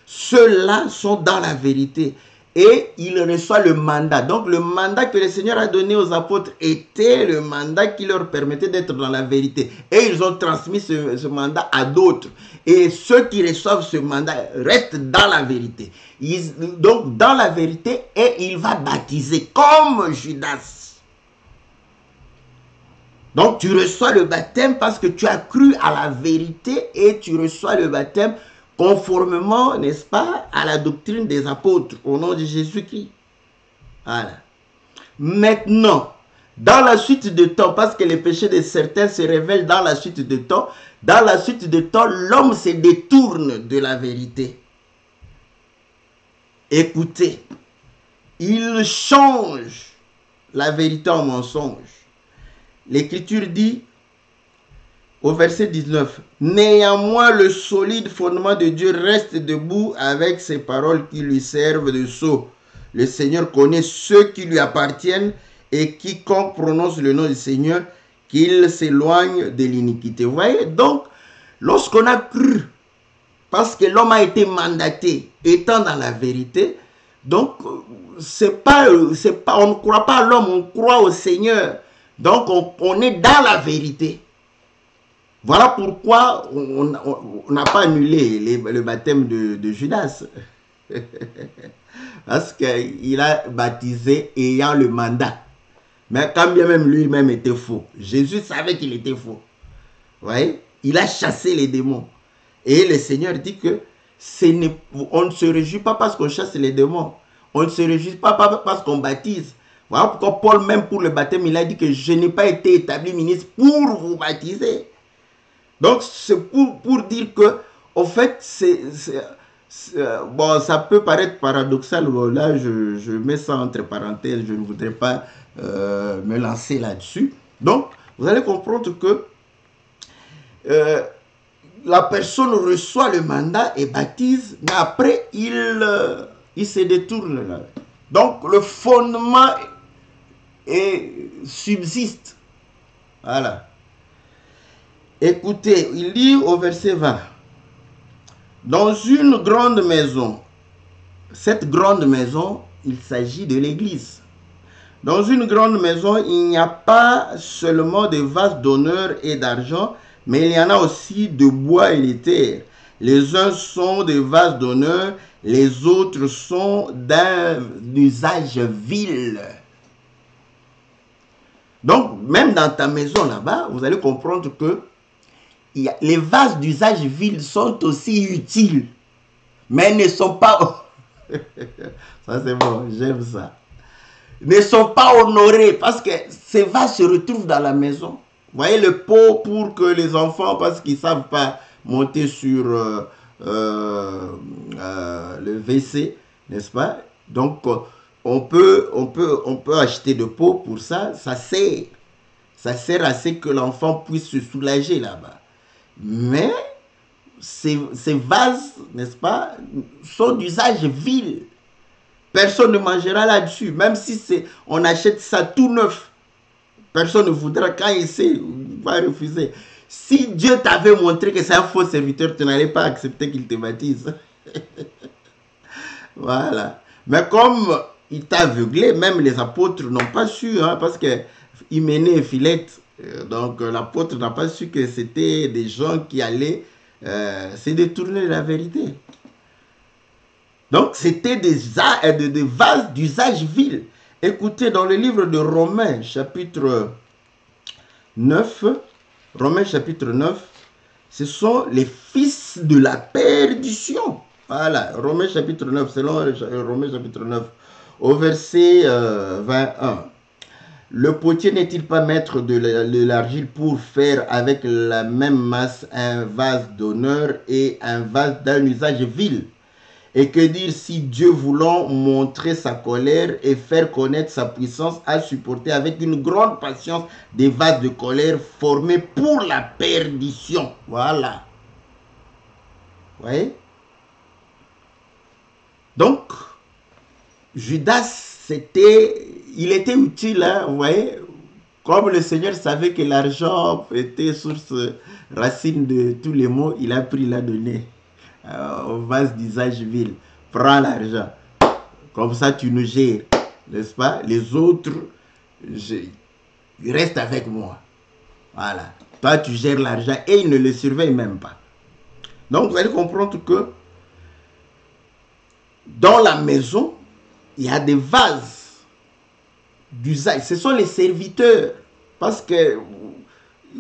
ceux-là sont dans la vérité. Et il reçoit le mandat. Donc le mandat que le Seigneur a donné aux apôtres était le mandat qui leur permettait d'être dans la vérité. Et ils ont transmis ce mandat à d'autres. Et ceux qui reçoivent ce mandat restent dans la vérité. Donc dans la vérité, et il va baptiser comme Judas. Donc tu reçois le baptême parce que tu as cru à la vérité et tu reçois le baptême conformément, n'est-ce pas, à la doctrine des apôtres, au nom de Jésus-Christ. Voilà. Maintenant, dans la suite de temps, parce que les péchés de certains se révèlent dans la suite de temps, dans la suite de temps, l'homme se détourne de la vérité. Écoutez, il change la vérité en mensonge. L'Écriture dit, au verset 19, « Néanmoins, le solide fondement de Dieu reste debout avec ses paroles qui lui servent de sceau. Le Seigneur connaît ceux qui lui appartiennent et quiconque prononce le nom du Seigneur, qu'il s'éloigne de l'iniquité. » Vous voyez, donc, lorsqu'on a cru, parce que l'homme a été mandaté, étant dans la vérité, donc, on ne croit pas à l'homme, on croit au Seigneur. Donc, on est dans la vérité. Voilà pourquoi on n'a pas annulé le baptême de Judas. Parce qu'il a baptisé ayant le mandat. Mais quand bien même lui-même était faux. Jésus savait qu'il était faux. Vous voyez? Il a chassé les démons. Et le Seigneur dit que on ne se réjouit pas parce qu'on chasse les démons. On ne se réjouit pas parce qu'on baptise. Voilà pourquoi Paul, même pour le baptême, il a dit que je n'ai pas été établi ministre pour vous baptiser. Donc, c'est pour dire que, au fait, bon, ça peut paraître paradoxal. Là, je mets ça entre parenthèses. Je ne voudrais pas me lancer là-dessus. Donc, vous allez comprendre que la personne reçoit le mandat et baptise, mais après, il se détourne. Là. Donc, le fondement subsiste. Voilà. Écoutez, il dit au verset 20. Dans une grande maison, cette grande maison, il s'agit de l'église. Dans une grande maison, il n'y a pas seulement des vases d'honneur et d'argent, mais il y en a aussi de bois et de terre. Les uns sont des vases d'honneur, les autres sont d'un usage vil. Donc, même dans ta maison là-bas, vous allez comprendre que les vases d'usage vil sont aussi utiles, mais ne sont pas... Ça c'est bon, j'aime ça. Ne sont pas honorés parce que ces vases se retrouvent dans la maison. Vous voyez le pot pour que les enfants, parce qu'ils ne savent pas monter sur le WC, n'est-ce pas? Donc, on peut acheter de pot pour ça. Ça sert à ce que l'enfant puisse se soulager là-bas. Mais ces vases, n'est-ce pas, sont d'usage vil. Personne ne mangera là-dessus. Même si on achète ça tout neuf, personne ne voudra. Quand il sait, il va refuser. Si Dieu t'avait montré que c'est un faux serviteur, tu n'allais pas accepter qu'il te baptise. Voilà. Mais comme il t'a aveuglé, même les apôtres n'ont pas su, hein, parce que Hyménée et Philette, donc l'apôtre n'a pas su que c'était des gens qui allaient se détourner de la vérité. Donc c'était des vases d'usage vil. Écoutez, dans le livre de Romains, chapitre 9, Romains chapitre 9, ce sont les fils de la perdition. Voilà, Romains chapitre 9, selon Romains chapitre 9, au verset 21. Le potier n'est-il pas maître de l'argile pour faire avec la même masse un vase d'honneur et un vase d'un usage vil? Et que dire si Dieu, voulant montrer sa colère et faire connaître sa puissance, a supporté avec une grande patience des vases de colère formés pour la perdition. Voilà. Vous voyez? Donc, Judas, il était utile, hein, vous voyez? Comme le Seigneur savait que l'argent était source, racine de tous les maux, il a pris la donnée. Au vase d'usage vil, prends l'argent, comme ça tu nous gères, n'est-ce pas? Les autres, restent avec moi. Voilà, toi tu gères l'argent et ils ne le surveillent même pas. Donc vous allez comprendre que dans la maison, il y a des vases d'usage. Ce sont les serviteurs, parce que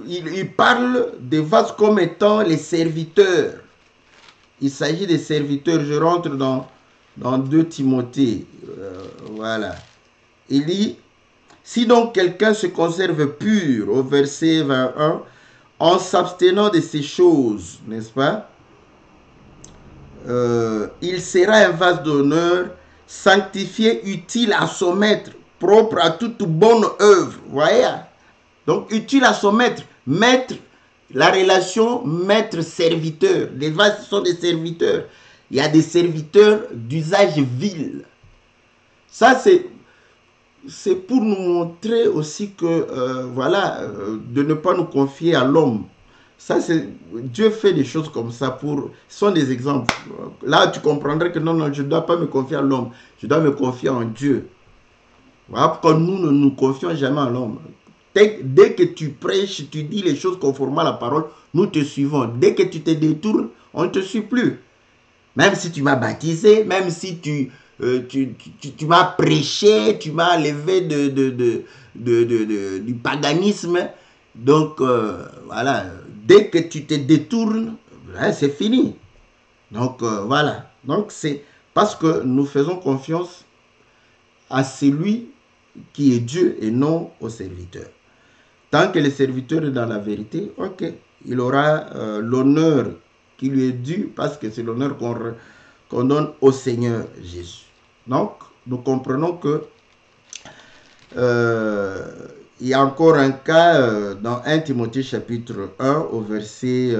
il parle des vases comme étant les serviteurs. Il s'agit des serviteurs. Je rentre dans 2 Timothée. Voilà. Il dit, si donc quelqu'un se conserve pur, au verset 21, en s'abstenant de ces choses, n'est-ce pas? Il sera un vase d'honneur, sanctifié, utile à son maître, propre à toute bonne œuvre. Vous voyez? Donc, utile à son maître. Maître, la relation maître-serviteur. Les vases sont des serviteurs. Il y a des serviteurs d'usage vil. Ça, c'est pour nous montrer aussi que, voilà, de ne pas nous confier à l'homme. Ça, c'est Dieu fait des choses comme ça ce sont des exemples. Là, tu comprendrais que non, je ne dois pas me confier à l'homme. Je dois me confier en Dieu. Voilà pourquoi nous ne nous confions jamais à l'homme. Dès que tu prêches, tu dis les choses conformément à la parole, nous te suivons. Dès que tu te détournes, on ne te suit plus. Même si tu m'as baptisé, même si tu m'as prêché, tu m'as levé du paganisme. Donc, voilà, dès que tu te détournes, c'est fini. Donc, voilà. Donc, c'est parce que nous faisons confiance à celui qui est Dieu et non au serviteur. Tant que le serviteur est dans la vérité, ok, il aura l'honneur qui lui est dû parce que c'est l'honneur qu'on donne au Seigneur Jésus. Donc, nous comprenons que il y a encore un cas dans 1 Timothée chapitre 1 au verset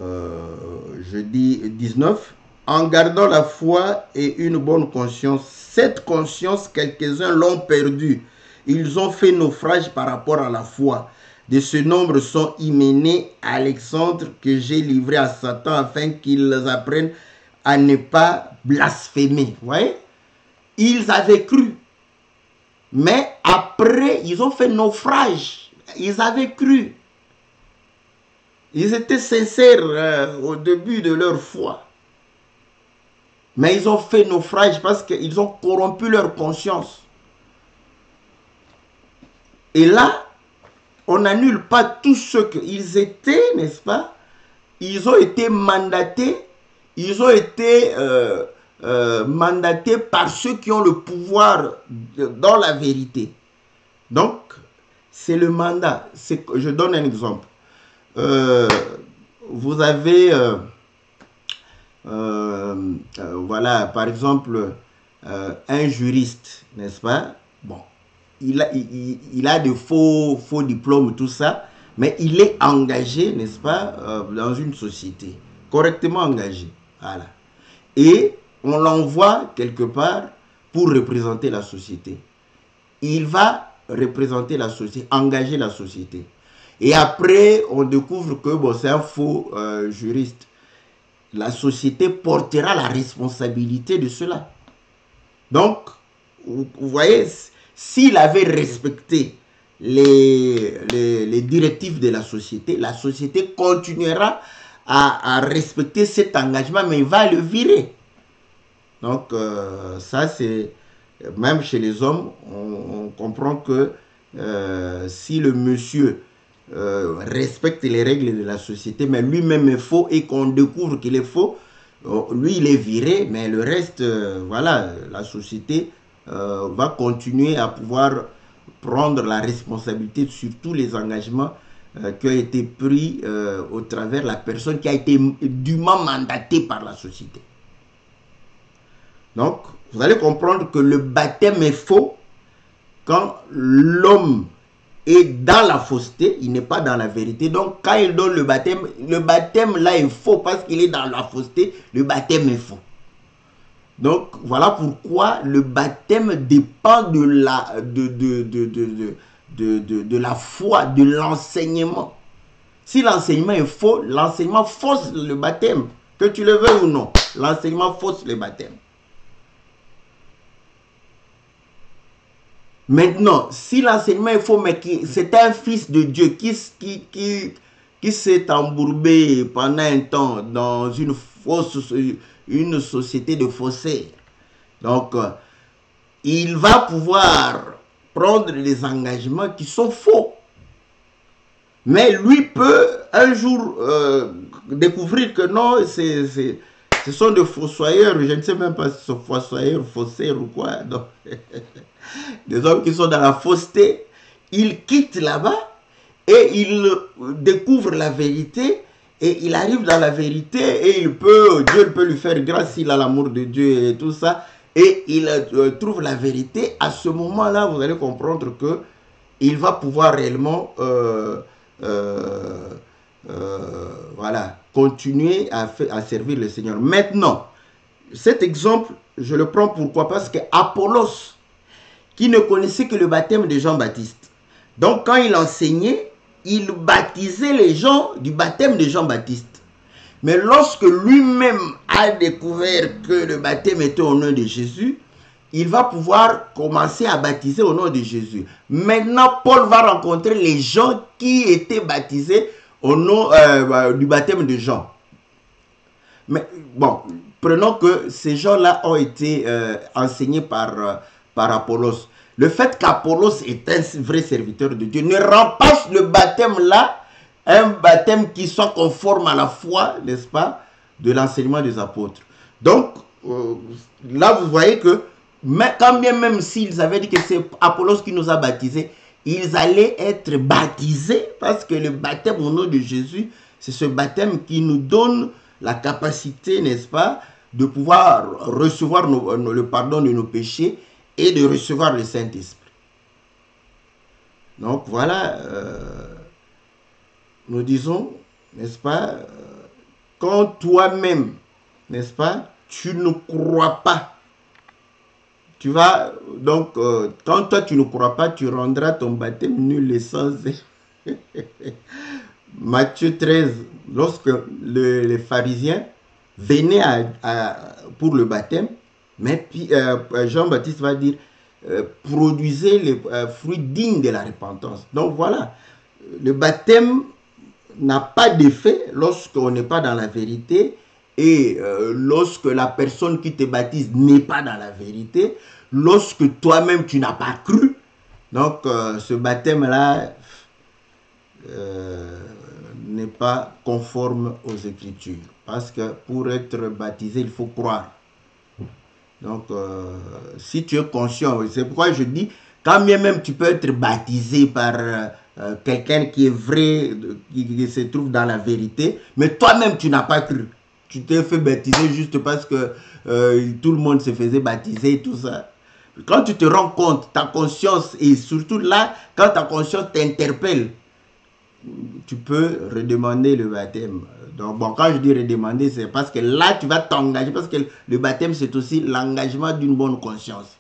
je dis 19. En gardant la foi et une bonne conscience, cette conscience, quelques-uns l'ont perdue. Ils ont fait naufrage par rapport à la foi. De ce nombre sont Hyménée, Alexandre, que j'ai livré à Satan afin qu'ils apprennent à ne pas blasphémer. Vous voyez? Ils avaient cru. Mais après, ils ont fait naufrage. Ils avaient cru. Ils étaient sincères au début de leur foi. Mais ils ont fait naufrage parce qu'ils ont corrompu leur conscience. Et là, on n'annule pas tout ce qu'ils étaient, n'est-ce pas? Ils ont été mandatés. Ils ont été mandatés par ceux qui ont le pouvoir dans la vérité. Donc, c'est le mandat. Je donne un exemple. Vous avez... voilà, par exemple, un juriste, n'est-ce pas? Bon, il a de faux diplômes, tout ça, mais il est engagé, n'est-ce pas, dans une société, correctement engagé. Voilà. Et on l'envoie quelque part pour représenter la société. Il va représenter la société, engager la société. Et après, on découvre que bon, c'est un faux juriste. La société portera la responsabilité de cela. Donc, vous voyez, s'il avait respecté les directives de la société continuera à respecter cet engagement, mais il va le virer. Donc, ça, c'est... Même chez les hommes, on comprend que si le monsieur... respecte les règles de la société, mais lui-même est faux et qu'on découvre qu'il est faux, lui il est viré, mais le reste, voilà, la société va continuer à pouvoir prendre la responsabilité sur tous les engagements qui ont été pris au travers de la personne qui a été dûment mandatée par la société. Donc, vous allez comprendre que le baptême est faux quand l'homme est dans la fausseté, il n'est pas dans la vérité. Donc, quand il donne le baptême là est faux parce qu'il est dans la fausseté, le baptême est faux. Donc, voilà pourquoi le baptême dépend de la foi, de l'enseignement. Si l'enseignement est faux, l'enseignement fausse le baptême. Que tu le veuilles ou non, l'enseignement fausse le baptême. Maintenant, si l'enseignement est faux, mais c'est un fils de Dieu qui s'est embourbé pendant un temps dans une société de faussaires, donc il va pouvoir prendre des engagements qui sont faux. Mais lui peut un jour découvrir que non, ce sont des fossoyeurs, je ne sais même pas si ce sont fossoyeurs, faussaires ou quoi. Donc, des hommes qui sont dans la fausseté, ils quittent là-bas et ils découvrent la vérité et il arrive dans la vérité et Dieu peut lui faire grâce s'il a l'amour de Dieu et tout ça et il trouve la vérité. À ce moment-là, vous allez comprendre que il va pouvoir réellement voilà, continuer à servir le Seigneur. Maintenant, cet exemple, je le prends pourquoi? Parce que Apollos, qui ne connaissait que le baptême de Jean-Baptiste. Donc, quand il enseignait, il baptisait les gens du baptême de Jean-Baptiste. Mais lorsque lui-même a découvert que le baptême était au nom de Jésus, il va pouvoir commencer à baptiser au nom de Jésus. Maintenant, Paul va rencontrer les gens qui étaient baptisés au nom du baptême de Jean. Mais bon, prenons que ces gens-là ont été enseignés par Apollos. Le fait qu'Apollos est un vrai serviteur de Dieu ne rend pas le baptême-là un baptême qui soit conforme à la foi, n'est-ce pas, de l'enseignement des apôtres. Donc, là, vous voyez que quand bien même s'ils avaient dit que c'est Apollos qui nous a baptisés, ils allaient être baptisés parce que le baptême au nom de Jésus, c'est ce baptême qui nous donne la capacité, n'est-ce pas, de pouvoir recevoir le pardon de nos péchés et de recevoir le Saint-Esprit. Donc voilà, nous disons, n'est-ce pas, quand toi-même, n'est-ce pas, tu ne crois pas, tu vas, donc, quand toi tu ne crois pas, tu rendras ton baptême nul et sans effet. Matthieu 13, lorsque les pharisiens venaient pour le baptême, mais puis Jean-Baptiste va dire, produisez les fruits dignes de la repentance. Donc voilà, le baptême n'a pas d'effet lorsqu'on n'est pas dans la vérité et lorsque la personne qui te baptise n'est pas dans la vérité, lorsque toi-même tu n'as pas cru. Donc ce baptême-là n'est pas conforme aux Écritures. Parce que pour être baptisé, il faut croire. Donc, si tu es conscient, c'est pourquoi je dis, quand bien même tu peux être baptisé par quelqu'un qui est vrai, qui se trouve dans la vérité, mais toi-même tu n'as pas cru. Tu t'es fait baptiser juste parce que tout le monde se faisait baptiser et tout ça. Quand tu te rends compte, ta conscience, et surtout là, quand ta conscience t'interpelle, tu peux redemander le baptême. Donc, bon, quand je dis redemander, c'est parce que là, tu vas t'engager, parce que le baptême, c'est aussi l'engagement d'une bonne conscience.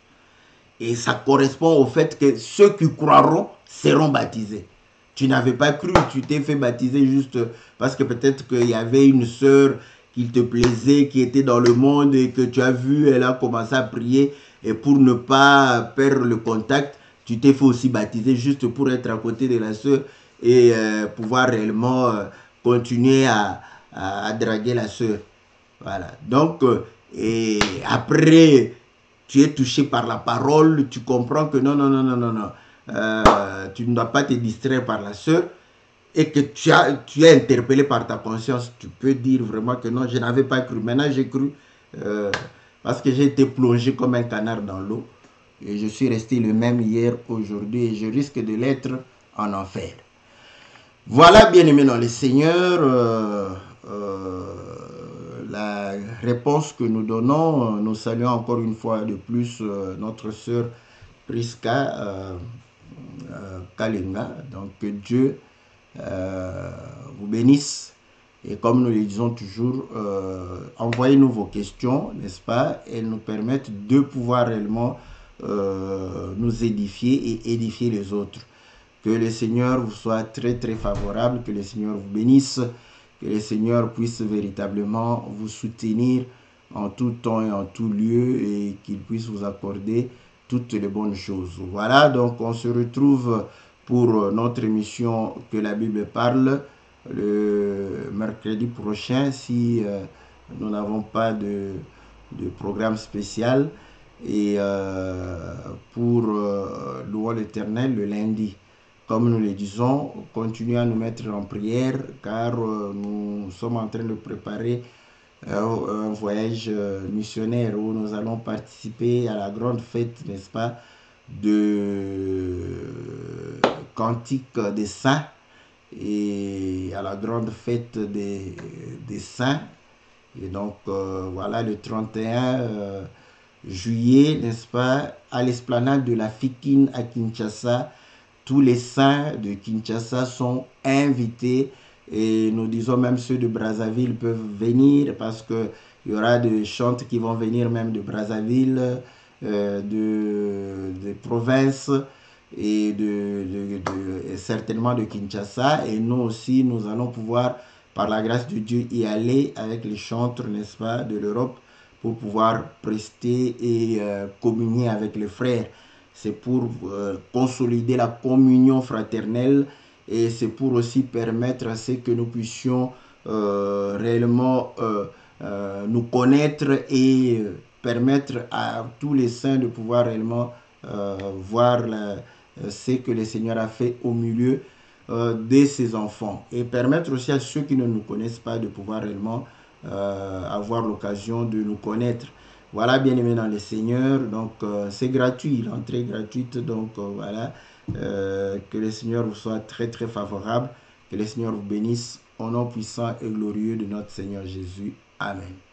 Et ça correspond au fait que ceux qui croiront seront baptisés. Tu n'avais pas cru, tu t'es fait baptiser juste parce que peut-être qu'il y avait une sœur qui te plaisait, qui était dans le monde et que tu as vu, elle a commencé à prier. Et pour ne pas perdre le contact, tu t'es fait aussi baptiser juste pour être à côté de la sœur et pouvoir réellement continuer à draguer la sœur. Voilà. Donc, et après, tu es touché par la parole, tu comprends que non, non, non, non, non, non. Tu ne dois pas te distraire par la sœur et que tu es interpellé par ta conscience. Tu peux dire vraiment que non, je n'avais pas cru. Maintenant, j'ai cru parce que j'ai été plongé comme un canard dans l'eau. Et je suis resté le même hier, aujourd'hui, et je risque de l'être en enfer. Voilà, bien-aimés dans le Seigneur, la réponse que nous donnons. Nous saluons encore une fois de plus notre sœur Priska Kalinga. Donc que Dieu vous bénisse. Et comme nous le disons toujours, envoyez-nous vos questions, n'est-ce pas? Elles nous permettent de pouvoir réellement nous édifier et édifier les autres. Que le Seigneur vous soit très très favorable, que le Seigneur vous bénisse, que le Seigneur puisse véritablement vous soutenir en tout temps et en tout lieu et qu'il puisse vous accorder toutes les bonnes choses. Voilà, donc on se retrouve pour notre émission Que la Bible parle le mercredi prochain si nous n'avons pas de programme spécial et pour louer l'Éternel le lundi. Comme nous le disons, continuez à nous mettre en prière car nous sommes en train de préparer un voyage missionnaire où nous allons participer à la grande fête, n'est-ce pas, de Cantique des Saints et à la grande fête des Saints. Et donc, voilà, le 31 juillet, n'est-ce pas, à l'esplanade de la Fikine à Kinshasa. Tous les saints de Kinshasa sont invités et nous disons même ceux de Brazzaville peuvent venir parce qu'il y aura des chantes qui vont venir même de Brazzaville, de provinces et certainement de Kinshasa. Et nous aussi, nous allons pouvoir, par la grâce de Dieu, y aller avec les chantres, n'est-ce pas, de l'Europe pour pouvoir prester et communier avec les frères. C'est pour consolider la communion fraternelle et c'est pour aussi permettre à ce que nous puissions réellement nous connaître et permettre à tous les saints de pouvoir réellement voir ce que le Seigneur a fait au milieu de ses enfants et permettre aussi à ceux qui ne nous connaissent pas de pouvoir réellement avoir l'occasion de nous connaître. Voilà, bien aimé dans le Seigneur, donc c'est gratuit, l'entrée est gratuite, donc voilà, que le Seigneur vous soit très très favorable, que le Seigneur vous bénisse au nom puissant et glorieux de notre Seigneur Jésus. Amen.